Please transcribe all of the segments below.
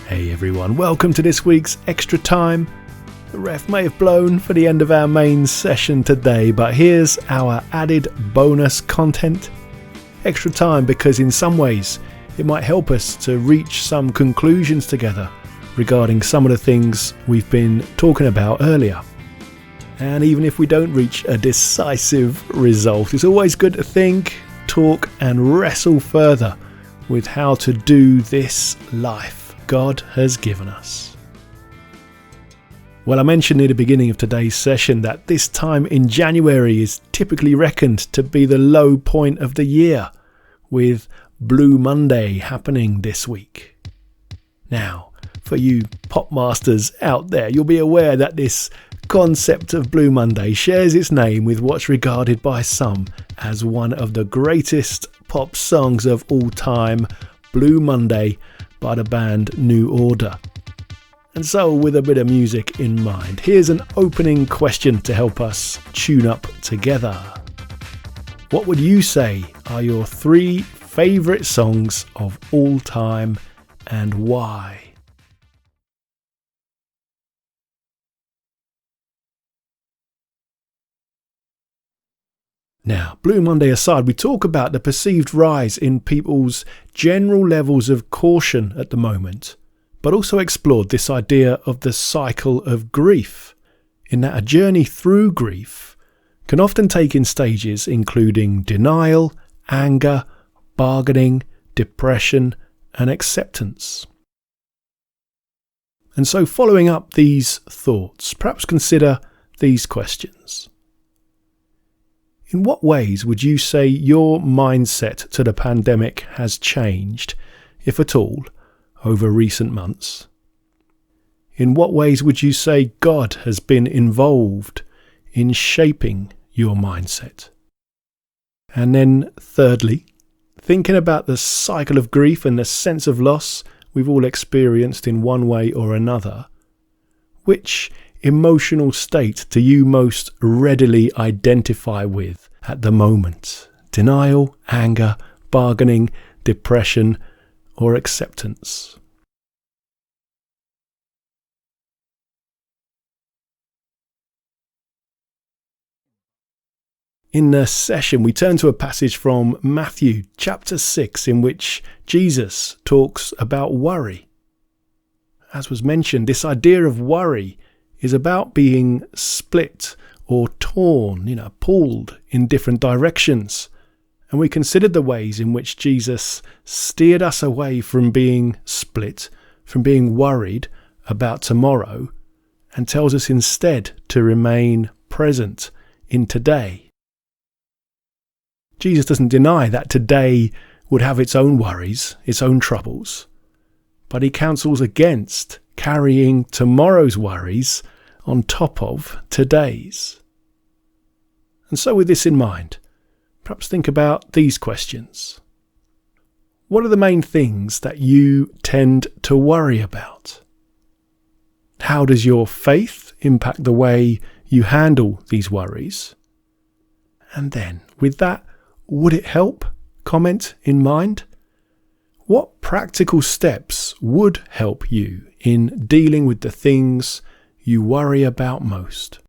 Hey everyone, welcome to this week's Extra Time. The ref may have blown for the end of our main session today, but here's our added bonus content. Extra time because in some ways it might help us to reach some conclusions together regarding some of the things we've been talking about earlier. And even if we don't reach a decisive result, it's always good to think, talk and wrestle further with how to do this life God has given us. Well, I mentioned near the beginning of today's session that this time in January is typically reckoned to be the low point of the year, with Blue Monday happening this week. Now, for you pop masters out there, you'll be aware that this concept of Blue Monday shares its name with what's regarded by some as one of the greatest pop songs of all time, Blue Monday, by the band New Order. And so, with a bit of music in mind, here's an opening question to help us tune up together. What would you say are your 3 favourite songs of all time and why? Now, Blue Monday aside, we talk about the perceived rise in people's general levels of caution at the moment, but also explored this idea of the cycle of grief, in that a journey through grief can often take in stages including denial, anger, bargaining, depression, and acceptance. And so, following up these thoughts, perhaps consider these questions. In what ways would you say your mindset to the pandemic has changed, if at all, over recent months? In what ways would you say God has been involved in shaping your mindset? And then thirdly, thinking about the cycle of grief and the sense of loss we've all experienced in one way or another, which emotional state do you most readily identify with at the moment? Denial, anger, bargaining, depression, or acceptance? In the session, we turn to a passage from Matthew chapter 6 in which Jesus talks about worry. As was mentioned, this idea of worry is about being split or torn, pulled in different directions. And we considered the ways in which Jesus steered us away from being split, from being worried about tomorrow, and tells us instead to remain present in today. Jesus doesn't deny that today would have its own worries, its own troubles, but he counsels against carrying tomorrow's worries on top of today's. And so with this in mind, perhaps think about these questions. What are the main things that you tend to worry about? How does your faith impact the way you handle these worries? And then, with that, would it help comment in mind? What practical steps would help you in dealing with the things you worry about most?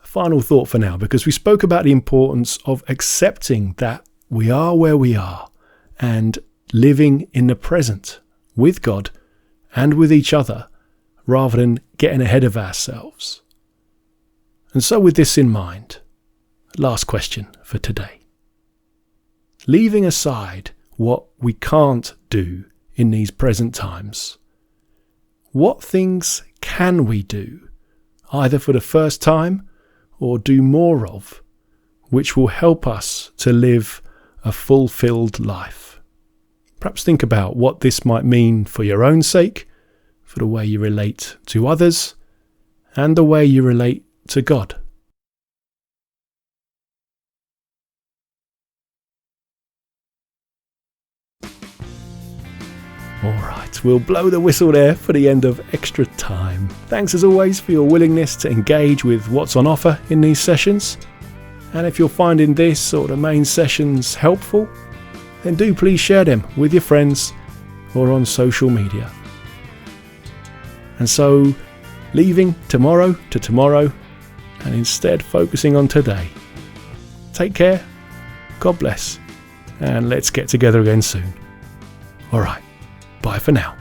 A final thought for now, because we spoke about the importance of accepting that we are where we are and living in the present with God and with each other rather than getting ahead of ourselves. And so with this in mind, last question for today. Leaving aside what we can't do in these present times, what things can we do, either for the first time or do more of, which will help us to live a fulfilled life? Perhaps think about what this might mean for your own sake, for the way you relate to others, and the way you relate to God. Alright, we'll blow the whistle there for the end of Extra Time. Thanks as always for your willingness to engage with what's on offer in these sessions. And if you're finding this or the main sessions helpful, then do please share them with your friends or on social media. And so, leaving tomorrow to tomorrow and instead focusing on today. Take care, God bless, and let's get together again soon. Alright, bye for now.